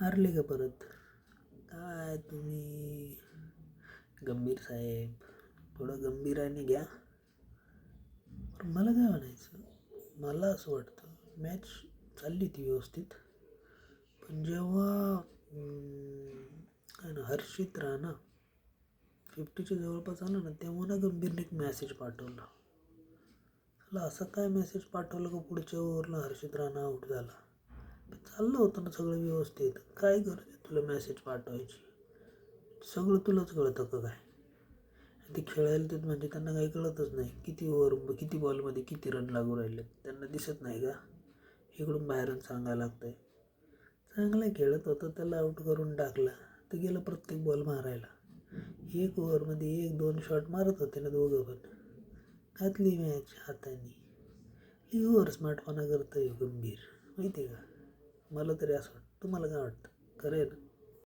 हारले का परत? काय तुम्ही गंभीर साहेब, थोडं गंभीराने घ्या. मला काय म्हणायचं, मला असं वाटतं मॅच चालली ती व्यवस्थित, पण जेव्हा काय ना हर्षित राणा 50च्या जवळपास आला ना, तेव्हा ना गंभीरने एक मेसेज पाठवला. त्याला असं काय मेसेज पाठवलं का पुढच्या ओव्हरला हर्षित राणा आऊट झाला. चाललं होतं ना सगळं व्यवस्थित, काय गरज आहे तुला मेसेज पाठवायची? सगळं तुलाच कळतं का काय? ते खेळायला देत म्हणजे त्यांना काही कळतच नाही, किती ओव्हर किती बॉलमध्ये किती रन लागू राहिले त्यांना दिसत नाही का? इकडून बाहेरून सांगायला लागतंय. चांगलं खेळत होतं, त्याला आऊट करून टाकला तर गेलं प्रत्येक बॉल मारायला. 1 ओव्हरमध्ये 1-2 शॉट मारत होते ना दोघं पण. घातली मॅच हाताने. ओव्हर स्मार्टपणा करतोय गंभीर, माहिती आहे का? मला तरी असं वाटतं. तुम्हाला काय वाटतं? खरं आहे ना?